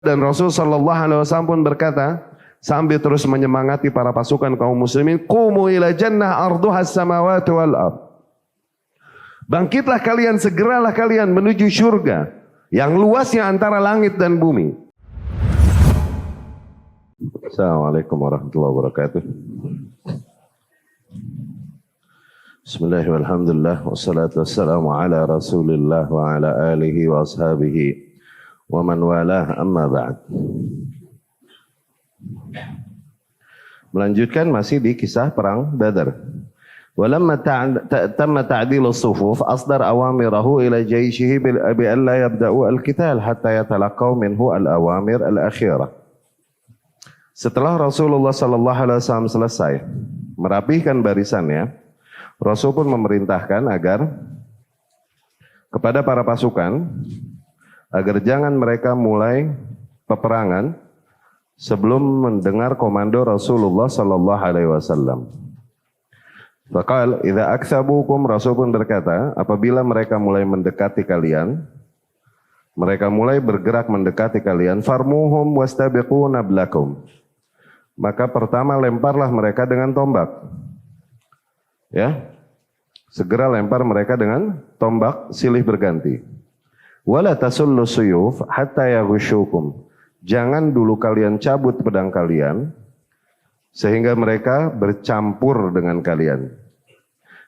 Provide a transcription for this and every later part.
Dan Rasul sallallahu alaihi wasallam pun berkata sambil terus menyemangati para pasukan kaum muslimin, "Qumu ila jannah arduhas samawati wal ard." Bangkitlah kalian, segeralah kalian menuju surga yang luasnya antara langit dan bumi. Assalamualaikum warahmatullahi wabarakatuh. Bismillahirrahmanirrahim. Alhamdulillah wassalatu wassalamu ala Rasulillah wa ala alihi wa ashabihi wa man walah, amma ba'd. Melanjutkan masih di kisah perang Badar. Walamma tamma ta'dil as-sufuf asdar awamirahu ila jayshihi bi an la yabda'u al-qital hatta yatalaqaw minhu al-awamir al-akhirah. Setelah Rasulullah sallallahu alaihi wasallam selesai merapihkan barisannya, Rasul pun memerintahkan agar kepada para pasukan agar jangan mereka mulai peperangan sebelum mendengar komando Rasulullah sallallahu alaihi wasallam. Faqal idza aktsabukum, Rasul pun berkata, apabila mereka mulai mendekati kalian, mereka mulai bergerak mendekati kalian, farmuhum wastabiqu nablakum. Maka pertama lemparlah mereka dengan tombak. Ya. Segera lempar mereka dengan tombak silih berganti. Wala tasullu suyuf hatta yaghushukum. Jangan dulu kalian cabut pedang kalian sehingga mereka bercampur dengan kalian.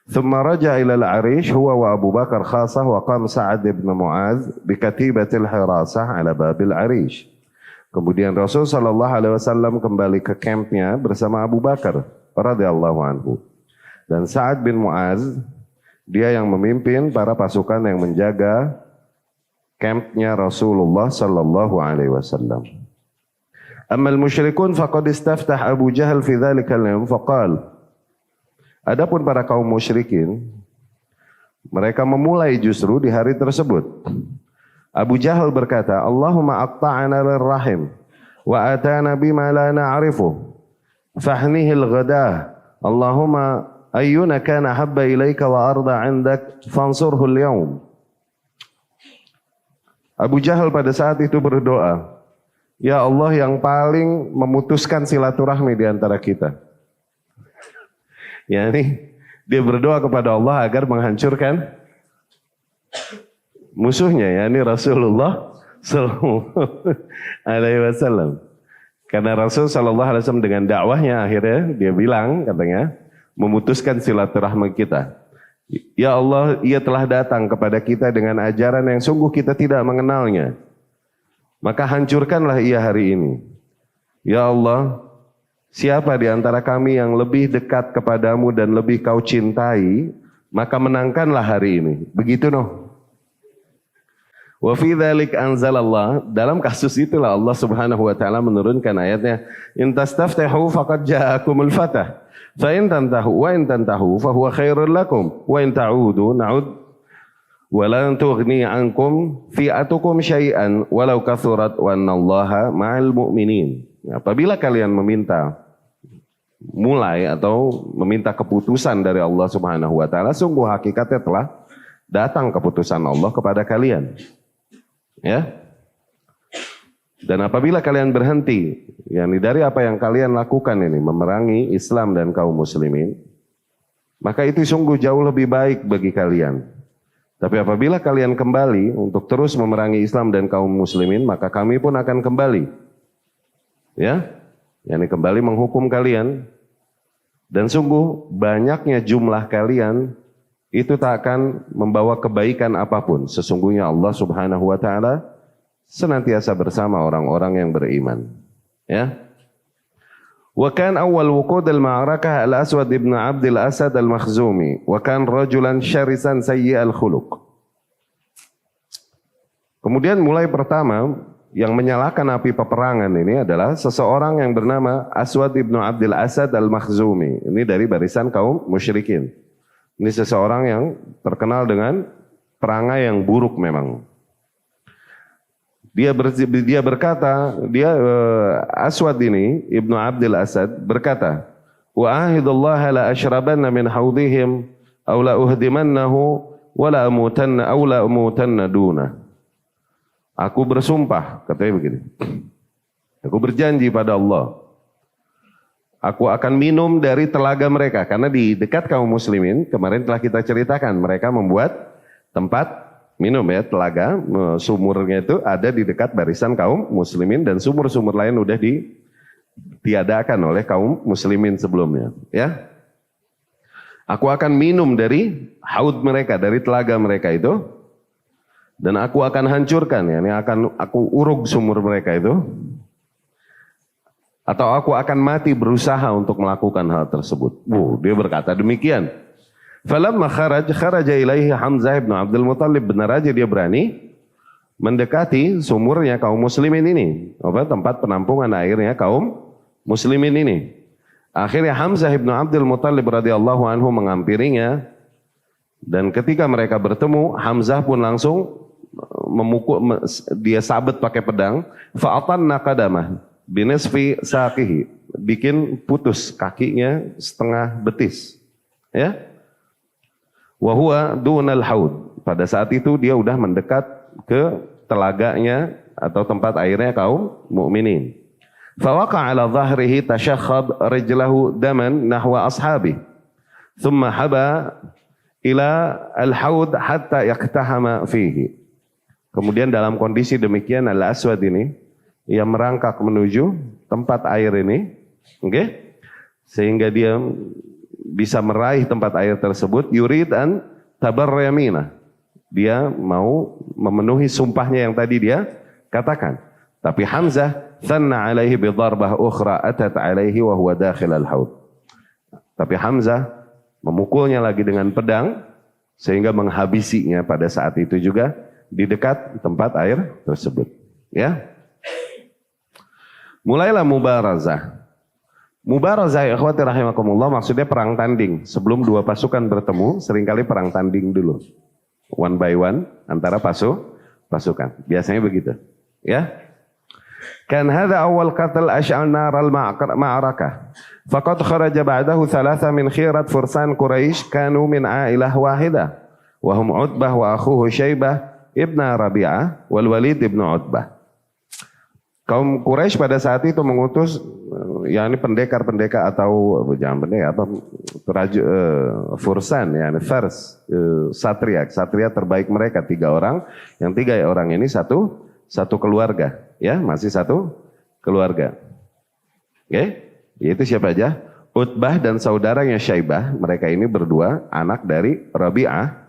Thumma raja ila al-arish huwa wa Abu Bakar khasah wa qam Sa'ad ibn Mu'adz bi katibatil hirasah ala babil arish. Kemudian Rasul sallallahu alaihi wasallam kembali ke kampnya bersama Abu Bakar radhiyallahu anhu. Dan Sa'ad bin Mu'adz, dia yang memimpin para pasukan yang menjaga kampnya Rasulullah sallallahu alaihi wasallam. Amma al-musyrikun faqad istaftah Abu Jahal fi dzalika al-yawm faqal. Adapun para kaum musyrikin, mereka memulai justru di hari tersebut. Abu Jahal berkata, "Allahumma aqta'na lir-rahim wa atana bima la na'rifu. Fahnihil ghadah. Allahumma ayyuna kana habba ilaika wa arda 'indak fansurhu al-yawm." Abu Jahal pada saat itu berdoa, "Ya Allah yang paling memutuskan silaturahmi di antara kita." Yani dia berdoa kepada Allah agar menghancurkan musuhnya, yakni Rasulullah sallallahu alaihi wasallam. Karena Rasul sallallahu alaihi wasallam dengan dakwahnya akhirnya dia bilang, katanya, memutuskan silaturahmi kita. Ya Allah, ia telah datang kepada kita dengan ajaran yang sungguh kita tidak mengenalnya. Maka hancurkanlah ia hari ini. Ya Allah, siapa di antara kami yang lebih dekat kepadamu dan lebih kau cintai, maka menangkanlah hari ini. Begitu noh. Wa fi dzalik anzalallah, dalam kasus itulah Allah Subhanahu wa taala menurunkan ayatnya, in tastaftahu faqad ja'akumul fatah. Fa in tantahu wa in tantahu fa huwa khairul lakum wa in ta'udu na'ud wa lan tughni ankum fi'atukum syai'an walau kathurat wa annallaha ma'al mu'minin. Apabila kalian mulai atau meminta keputusan dari Allah Subhanahu wa taala, sungguh hakikatnya telah datang keputusan Allah kepada kalian. Ya. Dan apabila kalian berhenti, yakni dari apa yang kalian lakukan ini, memerangi Islam dan kaum muslimin, maka itu sungguh jauh lebih baik bagi kalian. Tapi apabila kalian kembali untuk terus memerangi Islam dan kaum muslimin, maka kami pun akan kembali. Ya, yakni kembali menghukum kalian. Dan sungguh banyaknya jumlah kalian itu tak akan membawa kebaikan apapun. Sesungguhnya Allah Subhanahu wa taala senantiasa bersama orang-orang yang beriman. Ya. Wa kan awal wuqud al-ma'rakah al-Aswad ibn Abdul Asad al-Makhzumi wa kan rajulan syarisan sayyi al-khuluq. Kemudian mulai pertama yang menyalakan api peperangan ini adalah seseorang yang bernama Aswad ibn Abdul Asad al-Makhzumi. Ini dari barisan kaum musyrikin. Ini seseorang yang terkenal dengan perangai yang buruk memang. Dia berkata, Aswad ini, Ibnu Abdul Asad berkata, wa ahidullaha la ashrabanna min haudihim aw la uhdimannahu wa la amutanna duna. Aku bersumpah, katanya begini. Aku berjanji pada Allah. Aku akan minum dari telaga mereka. Karena di dekat kaum muslimin, kemarin telah kita ceritakan, mereka membuat tempat minum ya, telaga, sumurnya itu ada di dekat barisan kaum muslimin, dan sumur-sumur lain udah ditiadakan oleh kaum muslimin sebelumnya. Ya, aku akan minum dari haud mereka, dari telaga mereka itu, dan aku akan hancurkan, ya, ini akan aku uruk sumur mereka itu. Atau aku akan mati berusaha untuk melakukan hal tersebut. Dia berkata demikian. Falamma kharaja ilaihi Hamzah ibn Abdul Muttalib, benar aja dia berani mendekati sumurnya kaum muslimin ini, tempat penampungan airnya kaum muslimin ini. Akhirnya Hamzah ibn Abdul Muttalib radhiyallahu anhu mengampirinya, dan ketika mereka bertemu, Hamzah pun langsung memukul, dia sabet pakai pedang, fa'atanna qadamah binisfi saqihi, bikin putus kakinya setengah betis, ya. Wa huwa dunal haud, pada saat itu dia udah mendekat ke telaganya atau tempat airnya kaum mukminin. Fa waqa'a ala dhahrihi tashakhab rijlahu daman nahwa ashabi, thumma haba ila al-haud hatta yaktahama fihi. Kemudian dalam kondisi demikian, Al-Aswad ini ia merangkak menuju tempat air ini, okay? Sehingga dia bisa meraih tempat air tersebut. Yurid an tabarra yamina, dia mau memenuhi sumpahnya yang tadi dia katakan. Tapi Hamzah thanna alaihi bi darbah ukhra atat alaihi wa huwa dakhil al-haud. Tapi Hamzah memukulnya lagi dengan pedang sehingga menghabisinya pada saat itu juga di dekat tempat air tersebut, ya. Mulailah mubarazah. Mubarazah, ikhwati rahimakumullah, maksudnya perang tanding. Sebelum dua pasukan bertemu, seringkali perang tanding dulu. One by one antara pasukan. Biasanya begitu. Ya. Kan hadha awal qatl ash'al nar al-ma'arakah. Faqad kharaja ba'dahu thalatha min khirat fursan Quraisy kanu min ailah wahidah. Wahum Utbah wa akhuhu Syaibah ibn Rabi'ah wal Walid ibn Utbah. Kaum Quraisy pada saat itu mengutus, yakni pendekar-pendekar atau jangan pendekar, fursan, yakni fars, satria terbaik mereka 3 orang, yang 3 orang ini satu keluarga, ya, masih satu keluarga. Oke, yaitu siapa aja? Utbah dan saudaranya Syaibah, mereka ini berdua anak dari Rabi'ah,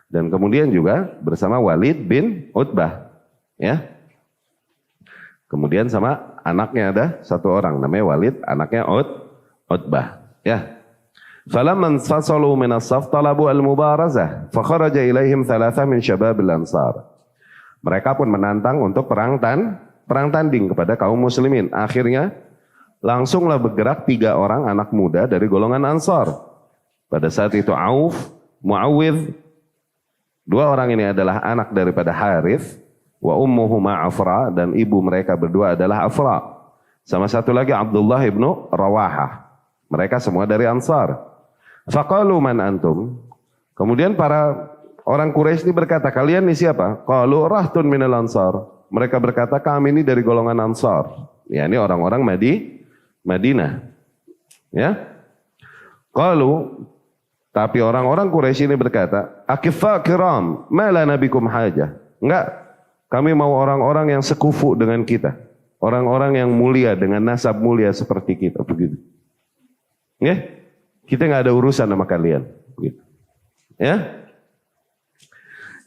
dan kemudian juga bersama Walid bin Utbah, ya. Kemudian sama anaknya ada 1 orang namanya Walid, anaknya Utbah, ya. Falamman fasalu min as-saf talabu al-mubarazah fa kharaja ilaihim thalatha min syabab al-ansar. Mereka pun menantang untuk perang tanding kepada kaum muslimin. Akhirnya langsunglah bergerak 3 orang anak muda dari golongan Ansar. Pada saat itu Auf, Muawidh, 2 orang ini adalah anak daripada Harith, wa ummuhuma Afra, dan ibu mereka berdua adalah Afra. Sama satu lagi Abdullah ibnu Rawahah. Mereka semua dari Ansar. Faqalu man antum. Kemudian para orang Quraisy ini berkata, kalian ini siapa? Qalu rahtun minal Ansar. Mereka berkata, kami ini dari golongan Ansar. Ya, ini orang-orang Madinah. Ya. Qalu, tapi orang-orang Quraisy ini berkata, akifa kiram, ma lana bikum hajah. Enggak. Kami mau orang-orang yang sekufu dengan kita. Orang-orang yang mulia, dengan nasab mulia seperti kita. Begitu. Ya? Kita nggak ada urusan sama kalian. Begitu. Ya?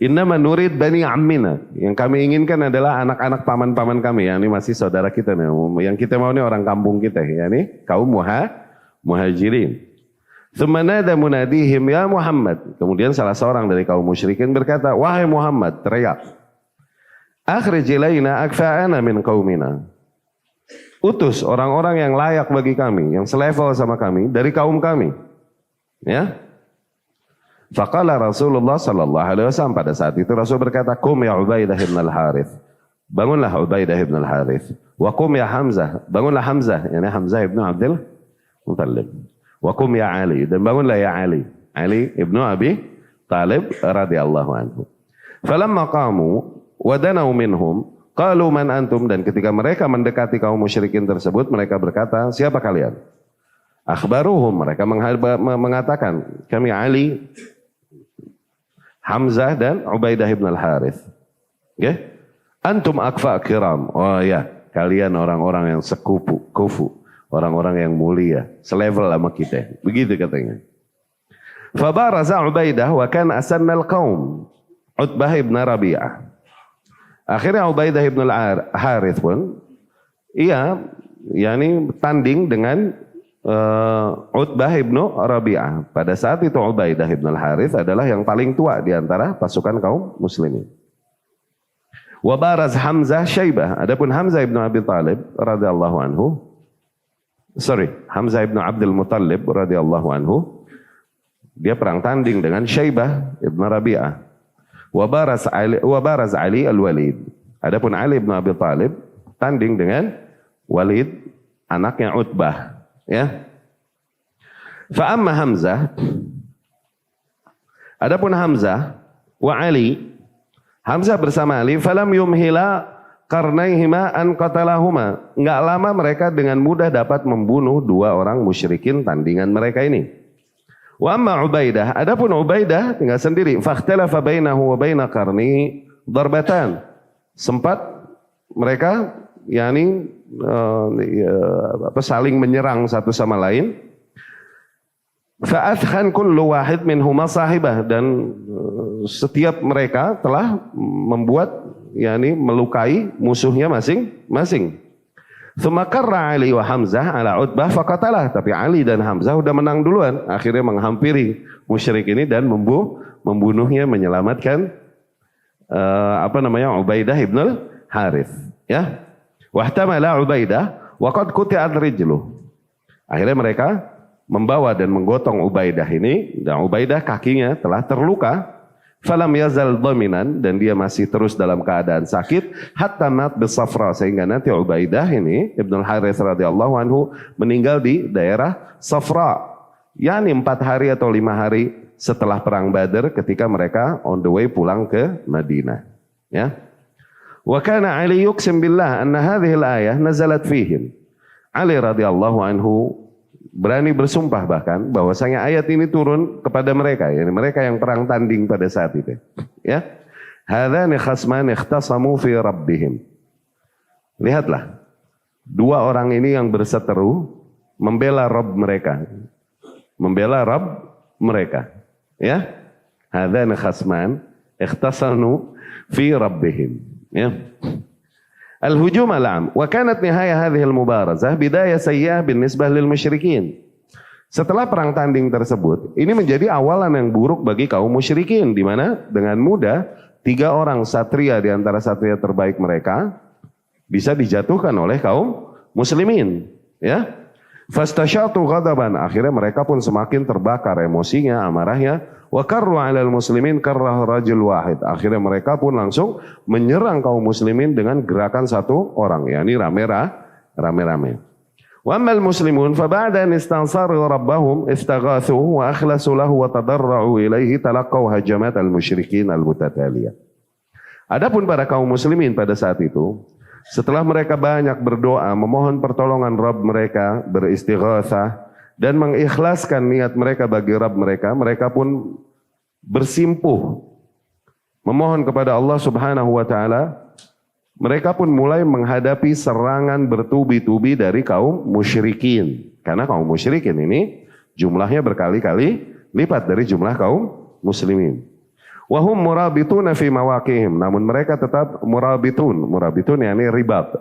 Innama nurid bani ammina. Yang kami inginkan adalah anak-anak paman-paman kami. Yang ini masih saudara kita nih. Yang kita mau ini orang kampung kita. Ya, ini kaum muhajirin. Tsumma nada munadihim ya Muhammad. Kemudian salah seorang dari kaum musyrikin berkata, wahai Muhammad, teriak. Akhrij ilaina akfa'ana min qaumina. Utus orang-orang yang layak bagi kami, yang selevel sama kami dari kaum kami. Ya. Faqala Rasulullah sallallahu alaihi wasallam, pada saat itu Rasul berkata, "Qum ya Ubaidah bin al-Harits." Bangunlah Ubaidah bin al-Harits. Wa qum ya Hamzah. Bangunlah Hamzah, yakni Hamzah ibnu Abdul Muttalib. Wa qum ya Ali, dan bangunlah ya Ali. Ali ibnu Abi Talib radhiyallahu anhu. Falamma qamu, wadanau minhum qalu man antum, dan ketika mereka mendekati kaum musyrikin tersebut mereka berkata, siapa kalian? Akhbaruhum, mereka mengatakan, kami Ali, Hamzah dan Ubaidah ibn al-Harith. Okay? Antum akfa kiram. Oh ya, kalian orang-orang yang kufu, orang-orang yang mulia, selevel sama kita. Begitu katanya. Fabaraza Ubaidah wa kan asannal qaum, Utbah ibn Rabi'ah. Akhirnya Ubaidah ibn al-Harith pun tanding dengan Utbah ibn Rabi'ah. Pada saat itu Ubaidah ibn al-Harith adalah yang paling tua di antara pasukan kaum muslimin. Wa baraz Hamzah Syaibah. Adapun Hamzah ibn Abi Talib radhiyallahu anhu, Hamzah ibn Abdul Muttalib radhiyallahu anhu, dia perang tanding dengan Syaibah ibn Rabi'ah. Wa baraz Ali al-Walid. Adapun Ali ibn Abi Talib tanding dengan Walid anaknya Utbah, ya. Fa amma Hamzah, adapun Hamzah wa Ali, Hamzah bersama Ali, falam yumhila qarnaihima an qatalahuma. Enggak lama mereka dengan mudah dapat membunuh dua orang musyrikin tandingan mereka ini. Wa amma Ubaidah, adapun Ubaidah tinggal sendiri. Fakhtalafa bainahu wa baina qarni darbatan. Sempat mereka saling menyerang satu sama lain. Fa'athkhan kullu wahid minhuma sahibah, dan setiap mereka telah membuat melukai musuhnya masing-masing. Tsumma qarra Ali wa Hamzah ala Utbah faqatalah, tapi Ali dan Hamzah udah menang duluan, akhirnya menghampiri musyrik ini dan membunuhnya, menyelamatkan Ubaidah ibn al-Harith, ya. Wahtamala Ubaidah wa qad quti'at rijluh. Akhirnya mereka membawa dan menggotong Ubaidah ini, dan Ubaidah kakinya telah terluka. Falam yazal dhaminan, dan dia masih terus dalam keadaan sakit, hatta mat bisafra, sehingga nanti Ubaidah ini Ibnu Harits radhiyallahu anhu meninggal di daerah Safra, 4 hari atau 5 hari setelah perang Badar, ketika mereka on the way pulang ke Madinah, ya. Wa kana Ali yuqsim billah anna hadhihi al-ayah nazalat fihim. Ali radhiyallahu anhu berani bersumpah bahkan bahwasanya ayat ini turun kepada mereka, mereka yang perang tanding pada saat itu, ya. Hadzani khasman ikhtasamu fi rabbihim. Lihatlah, dua orang ini yang berseteru membela Rabb mereka, ya. Hadzani khasman ikhtasamu fi rabbihim, ya. Al-hujum al-am wa kanat nihaya hadhihi al-mubarazah bidayah sayyi'ah binisbah lil musyrikin. Setelah perang tanding tersebut, ini menjadi awalan yang buruk bagi kaum musyrikin, di mana dengan mudah 3 orang satria di antara satria terbaik mereka bisa dijatuhkan oleh kaum muslimin, ya. Fastasyatu ghadaban, akhirnya mereka pun semakin terbakar emosinya, amarahnya. Wa karru 'alal muslimin karrah rajul wahid, akhirnya mereka pun langsung menyerang kaum muslimin dengan gerakan satu orang, yakni rame-rame. Wa ammal muslimun fa ba'da an istansaru rabbahum istaghathu wa akhlasu lahu wa tadarra'u ilaihi talaqqaw hajamat al-musyrikin al-mutataliyah. Adapun para kaum muslimin pada saat itu, setelah mereka banyak berdoa, memohon pertolongan Rabb mereka, beristighatsah dan mengikhlaskan niat mereka bagi Rabb mereka, mereka pun bersimpuh memohon kepada Allah Subhanahu wa taala. Mereka pun mulai menghadapi serangan bertubi-tubi dari kaum musyrikin, karena kaum musyrikin ini jumlahnya berkali-kali lipat dari jumlah kaum muslimin. Wahum murabituna fi mawaqihim, namun mereka tetap murabitun yakni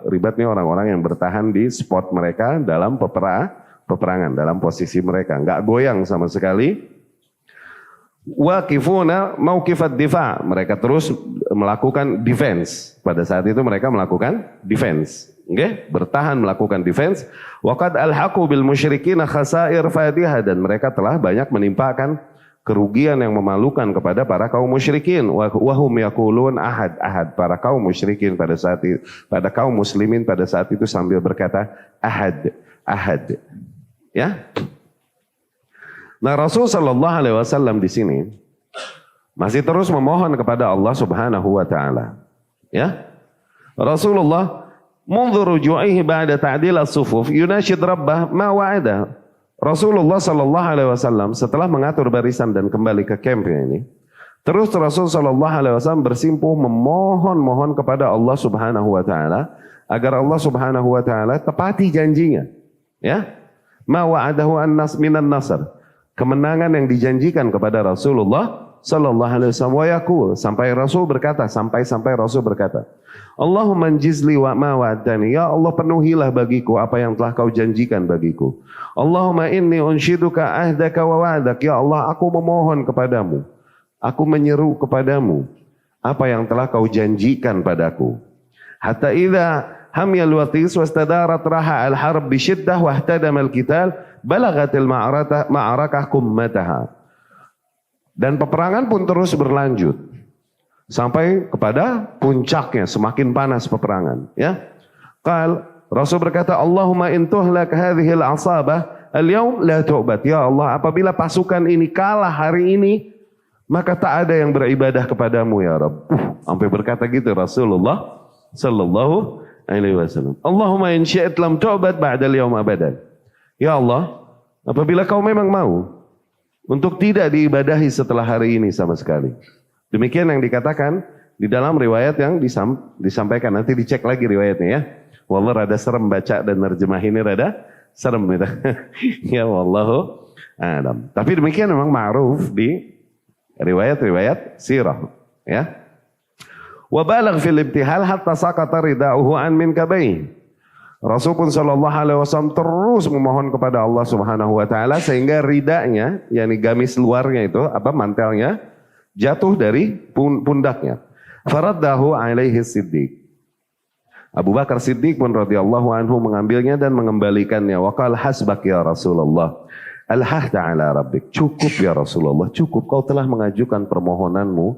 ribatnya orang-orang yang bertahan di spot mereka dalam peperangan, dalam posisi mereka, enggak goyang sama sekali. Waqifuna mauqifad difa, mereka terus melakukan defense. Pada saat itu mereka melakukan defense, bertahan melakukan defense. Waqad alhaqu bil musyrikin khasair fadihah, dan mereka telah banyak menimpakan kerugian yang memalukan kepada para kaum musyrikin. Wahum yaqulun ahad, para kaum musyrikin pada saat itu, pada kaum muslimin pada saat itu sambil berkata ahad, ya. Nah, Rasul sallallahu alaihi wasallam di sini masih terus memohon kepada Allah Subhanahu wa taala. Ya. Rasulullah منذ رجوعه بعد تعديل الصفوف يناشد ربه ما وعده. Rasulullah sallallahu alaihi wasallam setelah mengatur barisan dan kembali ke kampnya ini, terus Rasul sallallahu alaihi wasallam bersimpuh memohon kepada Allah Subhanahu wa taala agar Allah Subhanahu wa taala tepati janjinya. Ya. Ma wa'adahu an-nas minan nasr. Kemenangan yang dijanjikan kepada Rasulullah sallallahu alaihi wasallam, wa yaqul, sampai Rasul berkata, Allahumma anjizli wa ma wa'adtani, ya Allah penuhilah bagiku apa yang telah kau janjikan bagiku. Allahumma inni unshiduka ahdaka wa wa'adak, ya Allah aku memohon kepadamu, aku menyeru kepadamu apa yang telah kau janjikan padaku. Hatta idza hamyal watis wastadarat raha al-harb bi shiddah wa ihtadama al-qital balagatil ma'arakah kummataha. Dan peperangan pun terus berlanjut sampai kepada puncaknya, semakin panas peperangan, ya. Rasul berkata, Allahumma in tuhlak hadhihi al-asabah al-yawm la tu'bad. Ya Allah, apabila pasukan ini kalah hari ini, maka tak ada yang beribadah kepadamu ya Rabb. Sampai berkata gitu Rasulullah sallallahu alaihi wasallam. Allahumma in syi'at lam tu'bad ba'da al-yawm abadan. Ya Allah, apabila kau memang mau untuk tidak diibadahi setelah hari ini sama sekali. Demikian yang dikatakan di dalam riwayat yang disampaikan. Nanti dicek lagi riwayatnya ya. Wallah rada serem baca dan nerjemah ini rada serem gitu. Ya wallahu a'lam. Tapi demikian memang ma'ruf di riwayat-riwayat sirah ya. Wa balagh fil ibtihal hatta saqata rida'uhu an min kabaih. Rasul pun sallallahu alaihi wasallam terus memohon kepada Allah Subhanahu wa taala sehingga ridanya, yakni gamis luarnya itu mantelnya jatuh dari pundaknya. Faraddahu alaihi Siddiq. Abu Bakar Siddiq pun radhiyallahu anhu mengambilnya dan mengembalikannya. Wa qala hasbak ya Rasulullah. Al-hahda ala rabbik. Cukup ya Rasulullah, cukup, kau telah mengajukan permohonanmu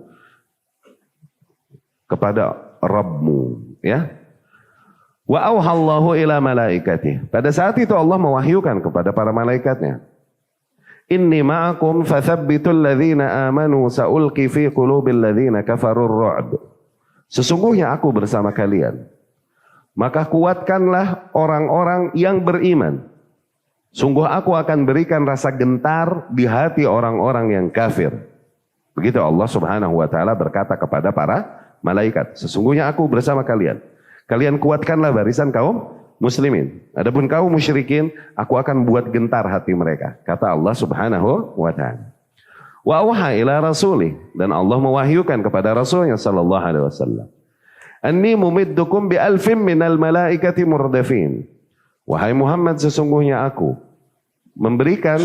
kepada Rabbmu, ya. Wa auhallahu ila malaikatih. Pada saat itu Allah mewahyukan kepada para malaikatnya. Inni ma'akum fathabbitul ladzina amanu sa'ulqi fi qulubil ladzina kafarur ru'b. Sesungguhnya aku bersama kalian. Maka kuatkanlah orang-orang yang beriman. Sungguh aku akan berikan rasa gentar di hati orang-orang yang kafir. Begitu Allah Subhanahu wa taala berkata kepada para malaikat, sesungguhnya aku bersama kalian. Kalian kuatkanlah barisan kaum muslimin. Adapun kaum musyrikin, aku akan buat gentar hati mereka. Kata Allah Subhanahu wa ta'ala. Wa auha ila rasuli, dan Allah mewahyukan kepada Rasulnya sallallahu alaihi wasallam. Anni mumiddukum bi alfin minal malaikati murdafin. Wahai Muhammad, sesungguhnya aku memberikan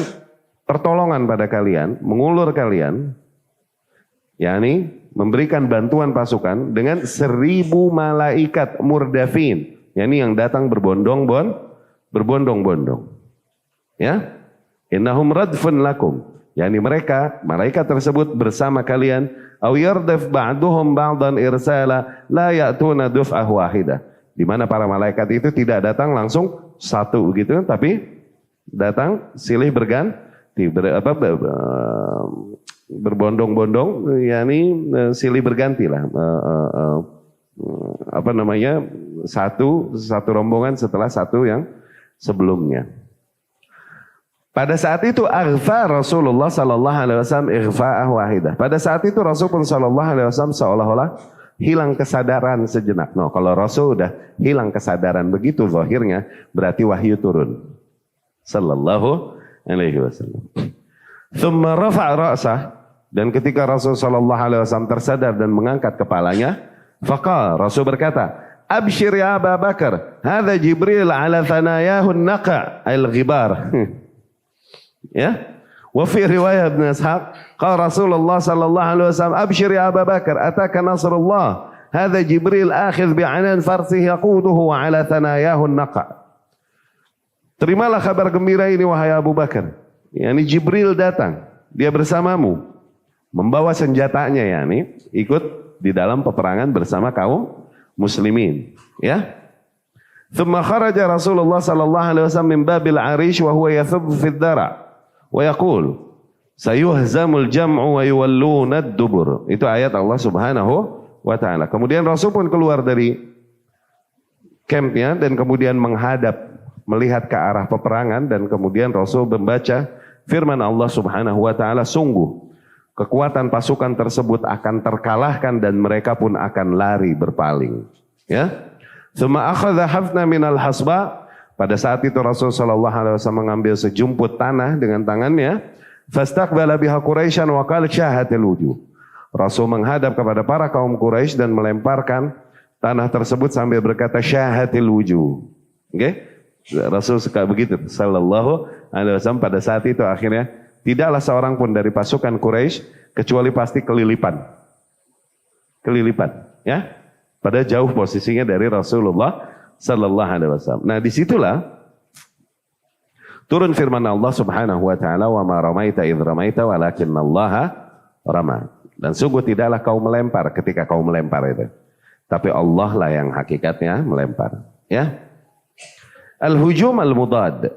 pertolongan pada kalian, mengulur kalian, yakni memberikan bantuan pasukan dengan 1000 malaikat murdafin, yakni yang datang berbondong-bondong. Ya, innahum radfun lakum, yakni mereka malaikat tersebut bersama kalian. Aw yardaf ba'duhum ba'dan irsala la ya'tuna duf'ah wahidah. Di mana para malaikat itu tidak datang langsung satu gitu, tapi datang silih berganti, berbondong-bondong, yakni silih berganti lah, satu rombongan setelah satu yang sebelumnya. Pada saat itu aghfa Rasulullah sallallahu alaihi wasallam ighfa'ah wahidah. Pada saat itu Rasul pun sallallahu alaihi wasallam seolah-olah hilang kesadaran sejenak. No, kalau Rasul udah hilang kesadaran begitu zahirnya, berarti wahyu turun. Sallallahu alaihi wasallam. Thumma rafa'a ra'sah, dan ketika Rasul sallallahu alaihi wasallam tersadar dan mengangkat kepalanya, faqala, Rasul berkata, "Abshir ya Abu Bakar, hadza Jibril ala thanayahu an-naqa' al-ghibar." Ya. Wa fi riwayat Ibnu Ishaq, qala Rasulullah sallallahu alaihi wasallam, "Abshir ya Abu Bakar, ataka nasrullah. Hadza Jibril akhidh bi'anan farsihi yaquduhu wa ala thanayahu an-naqa'." Terimalah kabar gembira ini wahai Abu Bakar. Yani Jibril datang, dia bersamamu, membawa senjatanya, yakni ikut di dalam peperangan bersama kaum muslimin, ya. Thumma kharaja Rasulullah sallallahu alaihi wasallam min babil arish wa huwa yathub fi ad-dara' wa yaqul sayuhzamul jam'u wa yuwalluna ad-dubur. Itu ayat Allah Subhanahu wa ta'ala. Kemudian Rasul pun keluar dari campnya dan kemudian melihat ke arah peperangan, dan kemudian Rasul membaca firman Allah Subhanahu wa ta'ala, sungguh kekuatan pasukan tersebut akan terkalahkan dan mereka pun akan lari berpaling. Ya. Tsumma akhadha hafna minal hasba. Pada saat itu Rasul sallallahu alaihi wasallam mengambil sejumput tanah dengan tangannya, fastaqbala biha Quraisyan wa qala syahatil wujuh. Rasul menghadap kepada para kaum Quraisy dan melemparkan tanah tersebut sambil berkata syahatil wujuh. Oke? Rasul suka begitu sallallahu alaihi wasallam. Pada saat itu akhirnya tidaklah seorang pun dari pasukan Quraisy kecuali pasti kelilipan, ya. Pada jauh posisinya dari Rasulullah sallallahu alaihi wasallam. Nah, disitulah turun firman Allah Subhanahu wa taala, wa ma ramaita idz ramaita walakinnallaha rama. Dan sungguh tidaklah kau melempar ketika kau melempar itu, tapi Allah lah yang hakikatnya melempar, ya. Al-hujum al-mudad.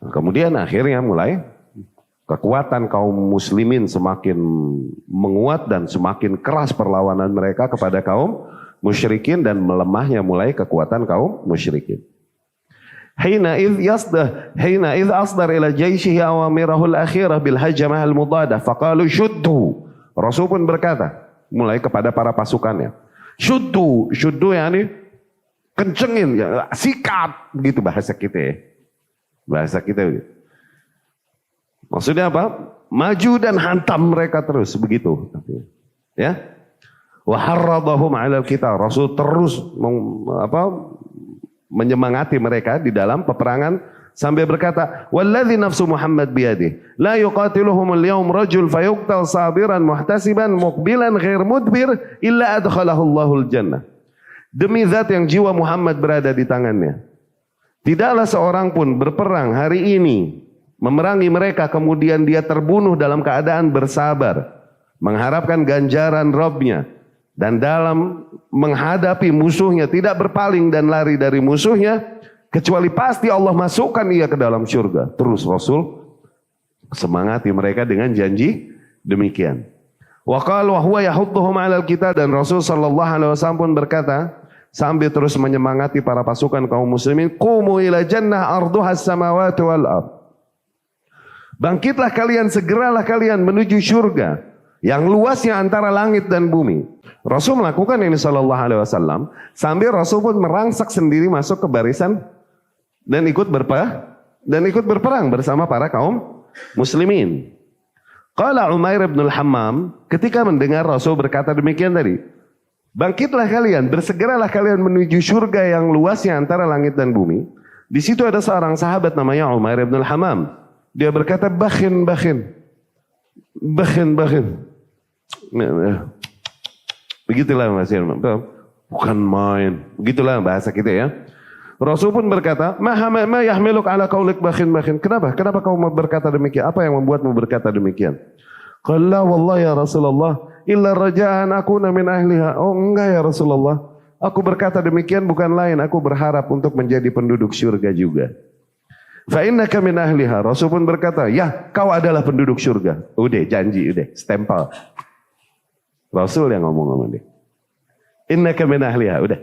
Kemudian akhirnya mulai kekuatan kaum muslimin semakin menguat dan semakin keras perlawanan mereka kepada kaum musyrikin, dan melemahnya mulai kekuatan kaum musyrikin. Hina idh asdar ila jayshihi awamirahu al-akhirah bil hajamah al-mudada faqalu shuddu. Rasul pun berkata mulai kepada para pasukannya, shuddu yani kencengin, ya, sikat, begitu bahasa kita ya. Bahasa kita gitu. Maksudnya apa? Maju dan hantam mereka terus, begitu. Ya. Wa harradahum 'alal qital. Rasul terus menyemangati mereka di dalam peperangan sambil berkata, "Wallazi nafsu Muhammad biyadihi, la yuqatiluhum al-yawm rajul fayuqtal sabiran muhtasiban muqbilan ghair mudbir illa adkhalahu Allahul jannah." Demi zat yang jiwa Muhammad berada di tangannya, tidaklah seorang pun berperang hari ini memerangi mereka kemudian dia terbunuh dalam keadaan bersabar, mengharapkan ganjaran Rabb-nya, dan dalam menghadapi musuhnya tidak berpaling dan lari dari musuhnya, kecuali pasti Allah masukkan ia ke dalam surga. Terus Rasul semangati mereka dengan janji demikian. Wa qala wa huwa yahudduhum 'alal qital, dan Rasul sallallahu alaihi wasallam pun berkata sambil terus menyemangati para pasukan kaum muslimin, qumu ila jannah arduhas samawati wal ard. Bangkitlah kalian, segeralah kalian menuju surga yang luasnya antara langit dan bumi. Rasul melakukan ini sallallahu alaihi wasallam sambil Rasul pun merangsak sendiri masuk ke barisan dan ikut berperang bersama para kaum muslimin. Qala Umair bin al-Hammam ketika mendengar Rasul berkata demikian tadi, bangkitlah kalian, bersegeralah kalian menuju surga yang luasnya antara langit dan bumi. Di situ ada seorang sahabat namanya Umair bin al-Hammam. Dia berkata, bakhin. Begitulah Mas Irman. Bukan main. Begitulah bahasa kita ya. Rasul pun berkata, ma yahmiluk ala qaulik bakhin. Kenapa kau berkata demikian? Apa yang membuatmu berkata demikian? Qala wallahi ya Rasulullah illa raja'an akuna min ahliha. Oh enggak ya Rasulullah, aku berkata demikian bukan lain aku berharap untuk menjadi penduduk surga juga. Fa innaka min ahliha. Rasul pun berkata, ya kau adalah penduduk surga. Udah janji, udah stempel. Rasul yang ngomong deh. Innaka min ahliha, udah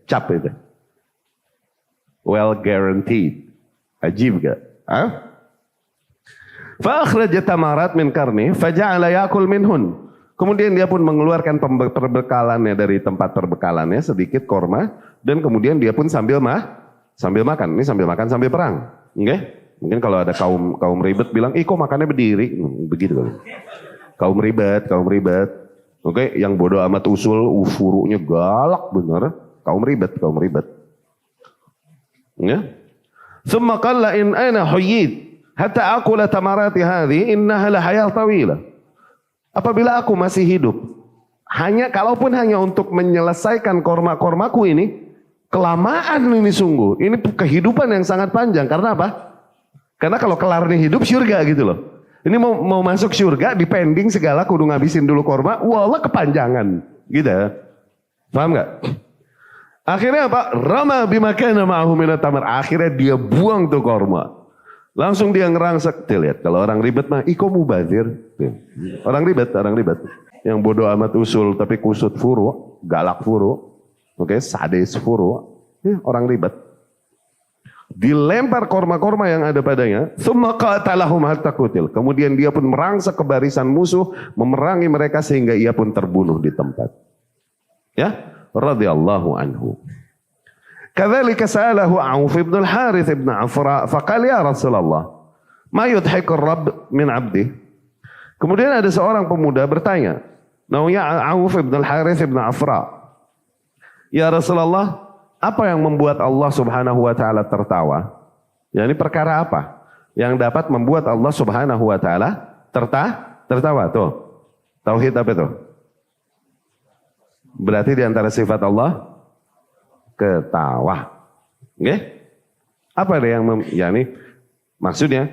cap itu. Well guaranteed. Ajib gak? Fa akhraja tamarat min karni faja'ala yakul minhun. Kemudian dia pun mengeluarkan perbekalannya dari tempat perbekalannya, sedikit korma, dan kemudian dia pun sambil makan. Ini sambil makan sambil perang. Okay? Mungkin kalau ada kaum ribet bilang, kok makannya berdiri? Begitu kali. Kaum ribet. Oke, yang bodoh amat usul, furu'nya galak bener. Kaum ribet. Ya. Tsumma qala in ana huyyid hatta aqula tamarati hadhi innaha la hayal tawila. Apabila aku masih hidup, kalaupun hanya untuk menyelesaikan korma-kormaku ini, kelamaan ini sungguh. Ini kehidupan yang sangat panjang. Karena apa? Karena kalau kelar nih hidup surga gitu loh. Ini mau masuk surga, dipending segala, kudu ngabisin dulu korma, wallah kepanjangan. Gitu ya. Paham gak? Akhirnya apa? Rama bimakana ma'ahu minat tamar. Akhirnya dia buang tuh korma. Langsung dia ngerangsak. Lihat, kalau orang ribet mah, iko mubazir. Orang ribet. Yang bodoh amat usul, tapi kusut furu, galak furu, oke, sadis furu. Orang ribet. Dilempar korma-korma yang ada padanya. Tsumma qatalahum hatta qutil. Kemudian dia pun merangsek ke barisan musuh, memerangi mereka sehingga ia pun terbunuh di tempat. Ya, radhiyallahu anhu. Kadzalika sa'alahu Auf bin al-Harits bin Afra, faqala ya Rasulullah, ma yudhiku ar-Rabb min 'abdi. Kemudian ada seorang pemuda bertanya, namanya Auf bin al-Harits bin Afra. Ya Rasulullah, apa yang membuat Allah Subhanahu wa taala tertawa? Ya, ini perkara apa yang dapat membuat Allah Subhanahu wa taala tertawa? Tuh. Tauhid apa itu? Berarti di antara sifat Allah ketawa. Oke? Apa ada yang yani maksudnya?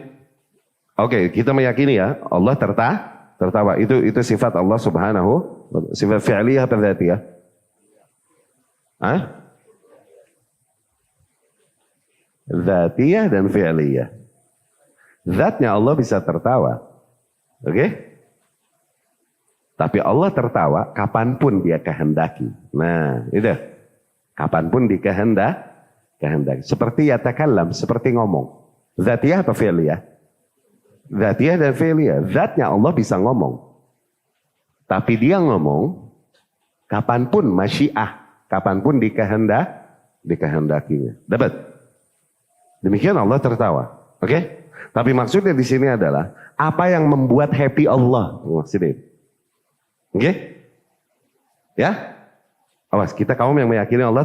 Oke, kita meyakini ya, Allah tertawa. Itu sifat Allah Subhanahu, sifat fi'liyah atau dzatiyah? Dzatiyah dan fi'liyah. Zatnya Allah bisa tertawa. Oke? Tapi Allah tertawa kapanpun dia kehendaki. Nah, itu. Kapanpun dikehendaki. Seperti yatakallam, seperti ngomong. Dzatiyah atau fi'liyah? Dzatiyah dan fi'liyah. Zatnya Allah bisa ngomong. Tapi dia ngomong kapanpun masyiah, kapanpun dikehendakinya. Dapat? Demikian Allah tertawa. Oke? Tapi maksudnya di sini adalah apa yang membuat happy Allah. Maksudnya. Oke? Ya? Awas, kita kaum yang meyakini Allah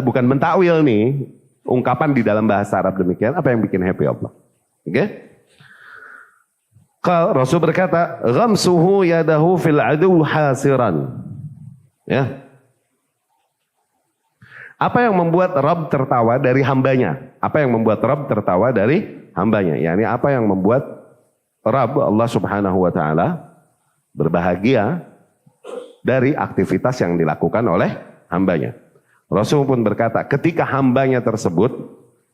bukan mentakwil nih, ungkapan di dalam bahasa Arab demikian, apa yang bikin happy Allah. Oke? Rasul berkata, ghamsuhu yadahu fil adu hasiran. Ya. Apa yang membuat Rabb tertawa dari hambanya? Apa yang membuat Rabb tertawa dari hambanya? Yani apa yang membuat Rabb Allah Subhanahu wa taala berbahagia dari aktivitas yang dilakukan oleh hambanya. Rasul pun berkata, ketika hambanya tersebut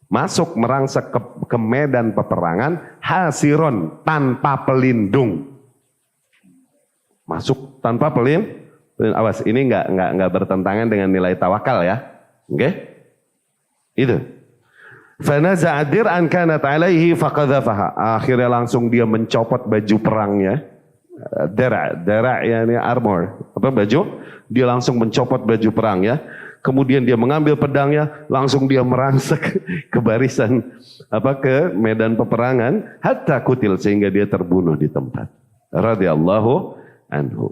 masuk merangsek ke medan peperangan, hasiron, tanpa pelindung. Masuk tanpa pelindung. Awas, ini enggak bertentangan dengan nilai tawakal ya. Oke? Itu. Fanaza'a dir'an kanat 'alaihi faqadhafaha. Akhirnya langsung dia mencopot baju perangnya. Dara' yani armor, apa baju? Dia langsung mencopot baju perangnya. Kemudian dia mengambil pedangnya, langsung dia merangsek ke barisan ke medan peperangan, hatta kutil, sehingga dia terbunuh di tempat. Radhiyallahu anhu.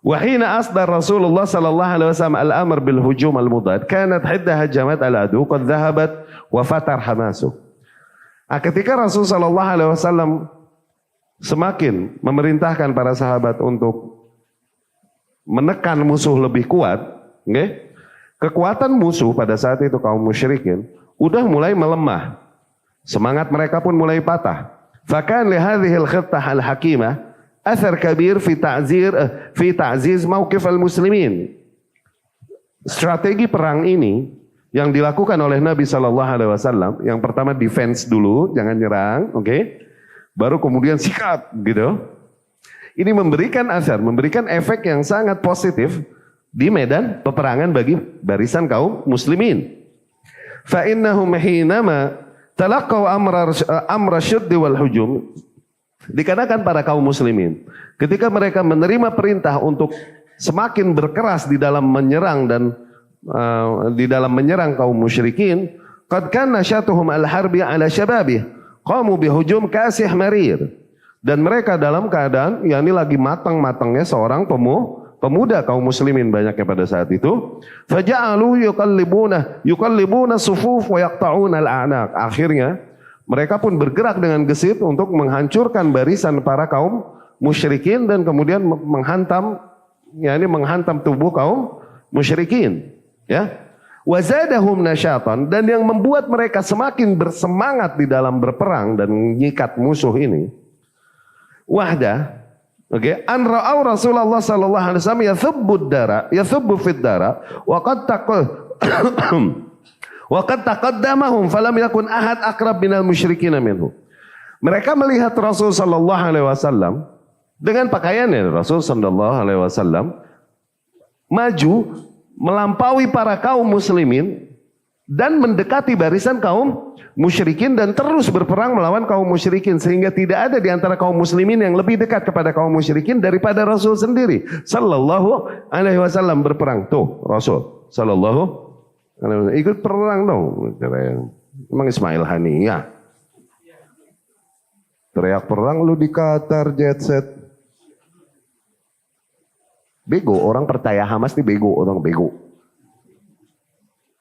Wa hina asdar Rasulullah sallallahu alaihi wasallam al-amr bil hujum al-mudad, kanat hiddah hajamat al-adu qad dhahabat wa fatar hamasu. Ketika Rasul sallallahu alaihi wasallam semakin memerintahkan para sahabat untuk menekan musuh lebih kuat, okay? Kekuatan musuh pada saat itu kaum musyrikin udah mulai melemah. Semangat mereka pun mulai patah. Fakan li hadhihi al-khittah al-hakimah athar kabir fi ta'ziz mauqif al-muslimin. Strategi perang ini yang dilakukan oleh Nabi sallallahu alaihi wasallam, yang pertama defense dulu, jangan nyerang, oke? Okay? Baru kemudian sikat gitu. Ini memberikan asar, memberikan efek yang sangat positif di medan peperangan bagi barisan kaum muslimin. Fa innahum hinama talaqaw amra syuddi wal hujum. Dikarenakan para kaum muslimin ketika mereka menerima perintah untuk semakin berkeras di dalam menyerang dan di dalam menyerang kaum musyrikin, qad kana syatuhum al-harbi ala syababih. Qamu bihujum kasih marir. Dan mereka dalam keadaan yakni lagi matang-matangnya seorang pemuda kaum muslimin banyaknya pada saat itu. Faja'alu yuqallibuna sufuf wa yaqta'una al-a'naq. Akhirnya mereka pun bergerak dengan gesit untuk menghancurkan barisan para kaum musyrikin dan kemudian menghantam tubuh kaum musyrikin, ya. Wazadahum nasyatan, dan yang membuat mereka semakin bersemangat di dalam berperang dan menyikat musuh ini, wahda, oke, an ra'au Rasulullah sallallahu alaihi wasallam yathubbu fid dara wa qad taqul Wa qad taqaddamahum falam yakun ahad aqrab minal musyrikin minhu. Mereka melihat Rasul sallallahu alaihi wasallam dengan pakaiannya. Rasul sallallahu alaihi wasallam maju melampaui para kaum muslimin dan mendekati barisan kaum musyrikin dan terus berperang melawan kaum musyrikin, sehingga tidak ada di antara kaum muslimin yang lebih dekat kepada kaum musyrikin daripada Rasul sendiri sallallahu alaihi wasallam berperang. Tuh Rasul sallallahu alaihi wasallam ikut perang dong. Emang Ismail Haniyah teriak perang, lu di Qatar jet set. Bego, orang percaya Hamas nih bego, orang bego.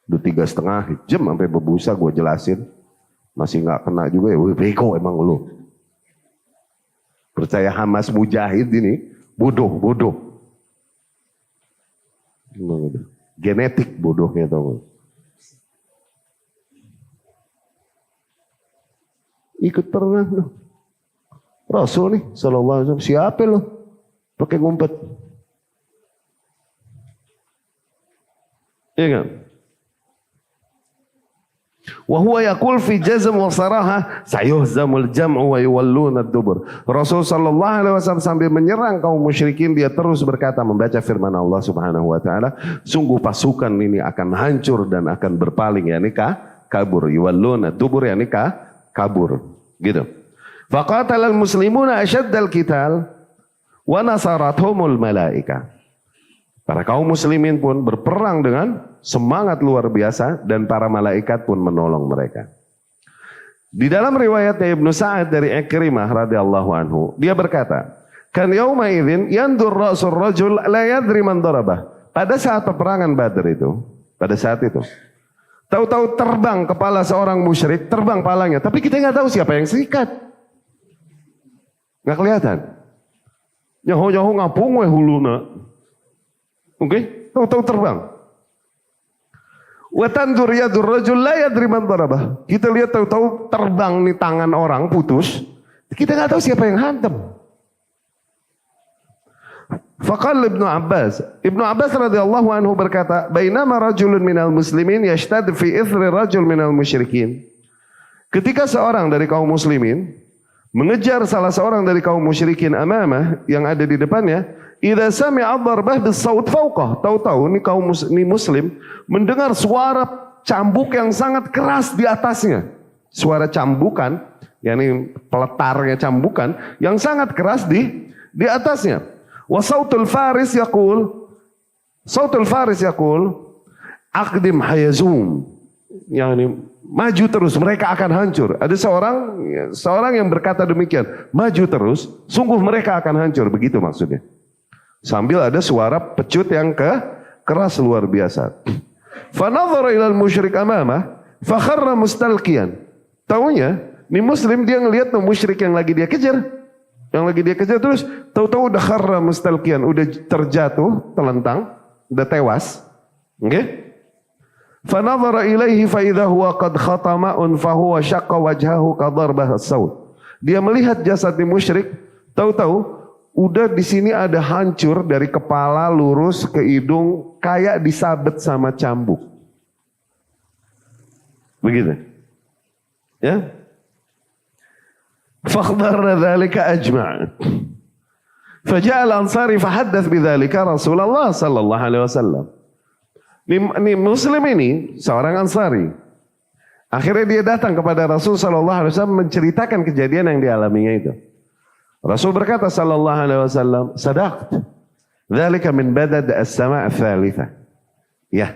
Udah 3,5 jam sampai berbusa gue jelasin. Masih gak kena juga ya, bego emang lu. Percaya Hamas mujahid ini, bodoh. Genetik bodohnya tau gak. Ikut perang lu. Rasul nih, sallallahu alaihi wasallam, siapa lu? Pakai ngumpet. Iya kan? Wa huwa yaqul fi jazm wa saraha sayuhzamul jam'u wa yuwalluna ad-dubur. Rasul sallallahu alaihi wasallam sambil menyerang kaum musyrikin, dia terus berkata membaca firman Allah Subhanahu wa taala, sungguh pasukan ini akan hancur dan akan berpaling, yakni kabur. Yuwalluna ad-dubur yakni kabur. Gitu. Faqatalal muslimuna asyaddal qital wa nasarathumul malaika. Para kaum muslimin pun berperang dengan semangat luar biasa dan para malaikat pun menolong mereka. Di dalam riwayatnya Ibnu Sa'ad dari Ikrimah radhiyallahu anhu, dia berkata, "Kan yauma idzin yandur ra'sul rajul la yadri man darabah." Pada saat peperangan Badar itu, tahu-tahu terbang kepala seorang musyrik, terbang palanya, tapi kita nggak tahu siapa yang sikat. Nggak kelihatan. Nyaho-nyaho ngapung we huluna. Oke, tahu-tahu terbang. Wa tandur yadur rajul la yadri man darabah. Kita lihat tahu-tahu terbang nih tangan orang putus. Kita nggak tahu siapa yang hantam. Faqala Ibnu Abbas radhiyallahu anhu berkata, "Bainama rajulun minal muslimin yashtad fi ithri rajul minal musyrikin." Ketika seorang dari kaum muslimin mengejar salah seorang dari kaum musyrikin amamah yang ada di depannya, idza sami'a darbah bis-saut fawqah. Tahu-tahu nih kaum muslim mendengar suara cambuk yang sangat keras di atasnya. Suara cambukan, yakni peletarnya cambukan yang sangat keras di atasnya. Wa sautul faris yaqul, aqdim hayazum. Yani maju terus, mereka akan hancur. Ada seorang yang berkata demikian, maju terus, sungguh mereka akan hancur. Begitu maksudnya. Sambil ada suara pecut yang keras luar biasa. Fanadhara ilal musyrik amamah, fakharra mustalqiyan. Taunya, nih muslim dia ngelihat tuh musyrik yang lagi dia kejar. Terus tahu-tahu udah kharra mustalqiyan, udah terjatuh, telentang, udah tewas. Oke? Fanadhara ilaihi fa idza huwa qad khatama'un fa huwa syaqqa wajhahu ka darbah as-saut. Dia melihat jasad musyrik, tahu-tahu udah di sini ada hancur dari kepala lurus ke hidung kayak disabet sama cambuk. Begitu. Ya? Fakhdara dzalika ajma'. Faja'a al-ansari fahaddath bidzalika Rasulullah sallallahu alaihi wasallam. Ini muslim ini seorang Ansari. Akhirnya dia datang kepada Rasul sallallahu alaihi wasallam menceritakan kejadian yang dialaminya itu. Rasul berkata sallallahu alaihi wasallam, "Sadaqt. Dzalika min badad as-sama' ats-tsalitsah." Ya,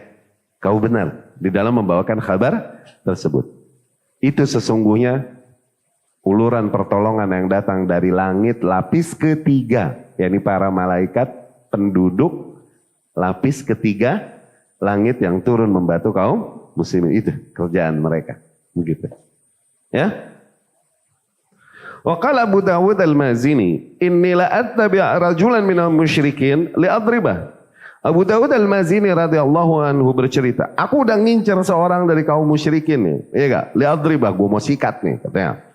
kau benar di dalam membawakan kabar tersebut. Itu sesungguhnya uluran pertolongan yang datang dari langit lapis ketiga, yakni para malaikat penduduk lapis ketiga langit yang turun membantu kaum muslimin. Itu kerjaan mereka. Begitu. Ya. Wa qala Abu Dawud al-Mazini, "Inni la attabi' rajulan minal musyrikin li adribah." Abu Dawud al-Mazini radhiyallahu anhu bercerita, aku udah ngincer seorang dari kaum musyrikin nih. Iya enggak? Li adribah, gua mau sikat nih katanya.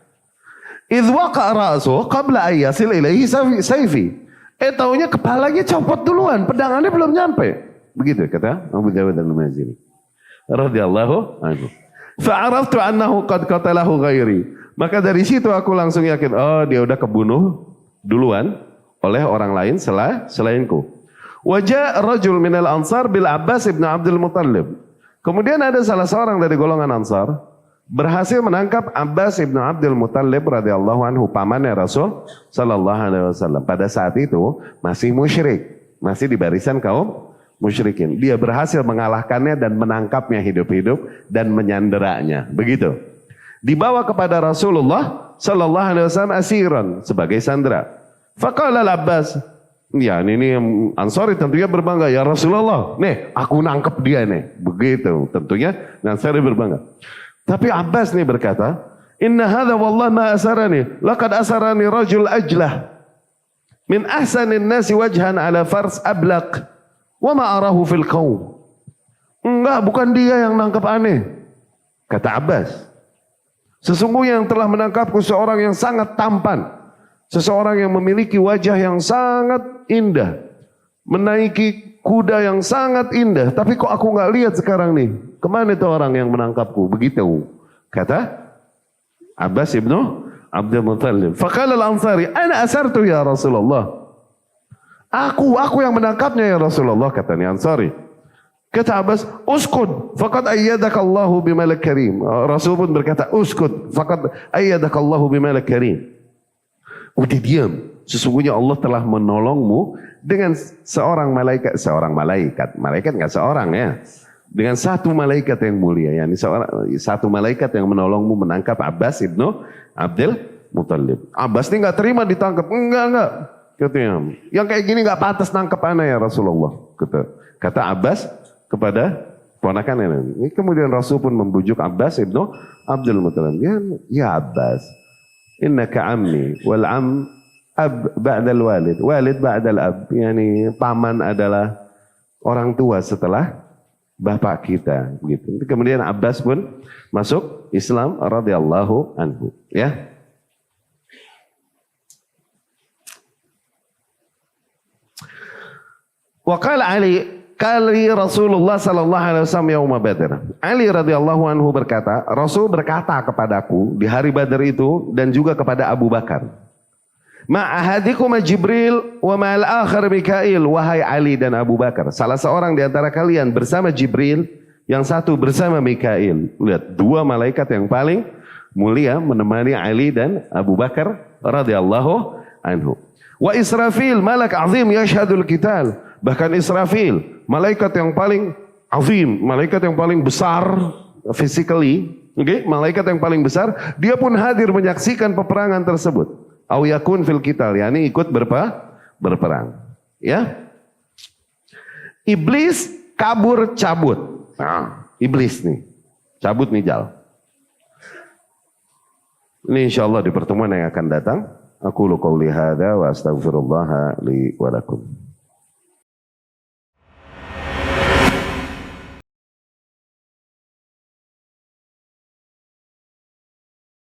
Idz waqa ra'su qabla ayasil ilaihi sayfi. Taunya kepalanya copot duluan, pedangannya belum nyampe. Begitu kata Abu Dawud al-Mazini. radhiyallahu anhu. Fa'araftu annahu qad qatalahu ghairi. Maka dari situ aku langsung yakin, oh dia udah kebunuh duluan oleh orang lain selainku. Wajah rajul minal ansar bil Abbas ibn Abdul Muttalib. Kemudian ada salah seorang dari golongan Ansar berhasil menangkap Abbas ibn Abdul Muttalib radhiyallahu anhu, pamannya Rasul sallallahu alaihi wasallam. Pada saat itu masih musyrik, masih di barisan kaum musyrikin. Dia berhasil mengalahkannya dan menangkapnya hidup-hidup dan menyanderanya. Begitu. Dibawa kepada Rasulullah sallallahu alaihi wasallam asiran sebagai sandera. Faqala al-Abbas, ya ini Ansari tentunya berbangga, ya Rasulullah, nih aku nangkep dia nih. Begitu, tentunya Ansari berbangga. Tapi Abbas nih berkata, inna hadha wallah ma asarani, laqad asarani rajul ajlah min ahsanin nasi wajhan ala fars ablaq wa ma arahu fil qaum. Enggak, bukan dia yang nangkep aneh, kata Abbas. Sesungguhnya yang telah menangkapku seorang yang sangat tampan, seseorang yang memiliki wajah yang sangat indah, menaiki kuda yang sangat indah. Tapi kok aku nggak lihat sekarang nih, kemana itu orang yang menangkapku? Begitu kata Abbas ibnu Abdul Muttalib. Faqala al-Ansari, ana asartu ya Rasulullah. Aku yang menangkapnya ya Rasulullah, katanya Ansari. Kata Abbas, uskut, faqad ayyadakallahu bimalak karim. Rasul pun berkata, uskut, faqad ayyadakallahu bimalak karim. Udah diam, sesungguhnya Allah telah menolongmu dengan seorang malaikat, malaikat nggak seorang ya, dengan satu malaikat yang mulia, yakni satu malaikat yang menolongmu menangkap Abbas ibnu Abdul Muttalib. Abbas ini nggak terima ditangkap, enggak, katanya, yang kayak gini nggak pantas nangkep ana ya Rasulullah, kata Abbas kepada ponakannya. Ini kemudian Rasul pun membujuk Abbas ibnu Abdul Muttalib. Ya Abbas, innaka ammi wal am ab ba'dal walid, walid ba'dal ab. Yani paman adalah orang tua setelah bapak kita. Gitu. Kemudian Abbas pun masuk Islam radhiyallahu anhu. Ya. Wa qala Ali, kali Rasulullah sallallahu alaihi wasallam yaum Badr. Ali radhiyallahu anhu berkata, Rasul berkata kepadaku di hari Badar itu dan juga kepada Abu Bakar. Ma'ahadikum Jibril wa ma'al akhir Mikail, wahai Ali dan Abu Bakar. Salah seorang di antara kalian bersama Jibril, yang satu bersama Mikail. Lihat, dua malaikat yang paling mulia menemani Ali dan Abu Bakar radhiyallahu anhu. Wa Israfil malak azim yashhadul qital. Bahkan Israfil, malaikat yang paling azim, malaikat yang paling besar physically, malaikat yang paling besar, dia pun hadir menyaksikan peperangan tersebut. Au yakun fil qital, yakni ikut berperang. Ya. Iblis kabur cabut. Nah, iblis nih, cabut nih jal. Ini insyaallah di pertemuan yang akan datang. Aku qauli hadza wa astaghfirullah li wa lakum.